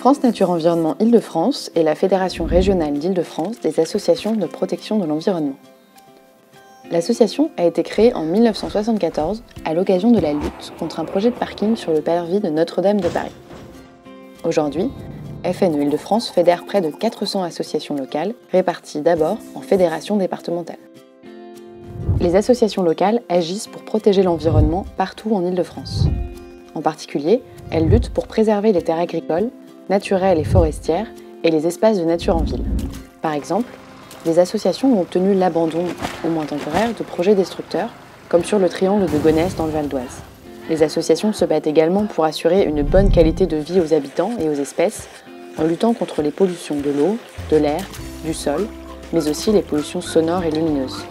France Nature Environnement Île-de-France est la fédération régionale d'Île-de-France des associations de protection de l'environnement. L'association a été créée en 1974 à l'occasion de la lutte contre un projet de parking sur le parvis de Notre-Dame de Paris. Aujourd'hui, FNE Île-de-France fédère près de 400 associations locales, réparties d'abord en fédérations départementales. Les associations locales agissent pour protéger l'environnement partout en Île-de-France. En particulier, elles luttent pour préserver les terres agricoles, naturelles et forestières et les espaces de nature en ville. Par exemple, les associations ont obtenu l'abandon, au moins temporaire, de projets destructeurs, comme sur le triangle de Gonesse dans le Val d'Oise. Les associations se battent également pour assurer une bonne qualité de vie aux habitants et aux espèces, en luttant contre les pollutions de l'eau, de l'air, du sol, mais aussi les pollutions sonores et lumineuses.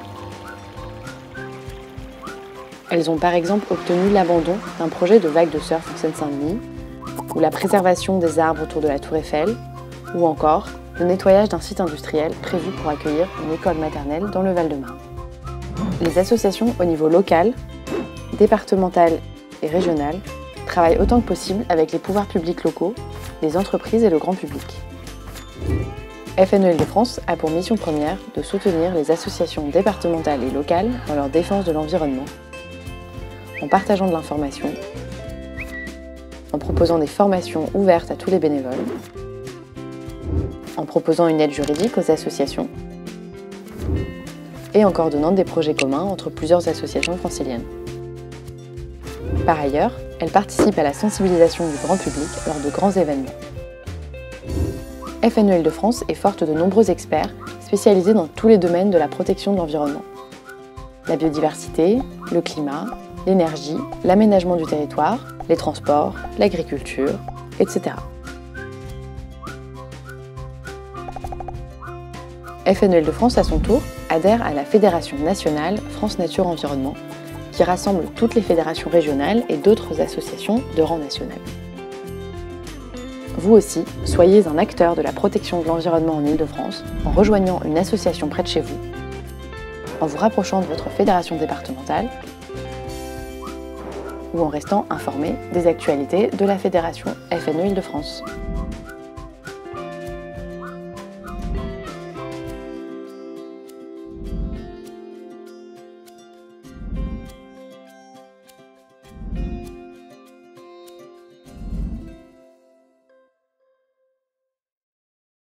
Elles ont par exemple obtenu l'abandon d'un projet de vague de surf en Seine-Saint-Denis, ou la préservation des arbres autour de la Tour Eiffel, ou encore le nettoyage d'un site industriel prévu pour accueillir une école maternelle dans le Val-de-Marne. Les associations au niveau local, départemental et régional travaillent autant que possible avec les pouvoirs publics locaux, les entreprises et le grand public. FNE Île-de-France a pour mission première de soutenir les associations départementales et locales dans leur défense de l'environnement, en partageant de l'information, en proposant des formations ouvertes à tous les bénévoles, en proposant une aide juridique aux associations et en coordonnant des projets communs entre plusieurs associations franciliennes. Par ailleurs, elle participe à la sensibilisation du grand public lors de grands événements. FNE Île-de-France est forte de nombreux experts spécialisés dans tous les domaines de la protection de l'environnement. La biodiversité, le climat, l'énergie, l'aménagement du territoire, les transports, l'agriculture, etc. FNE Île-de-France, à son tour, adhère à la Fédération nationale France Nature Environnement, qui rassemble toutes les fédérations régionales et d'autres associations de rang national. Vous aussi, soyez un acteur de la protection de l'environnement en Île-de-France en rejoignant une association près de chez vous, en vous rapprochant de votre fédération départementale ou en restant informé des actualités de la Fédération FNE Île-de-France.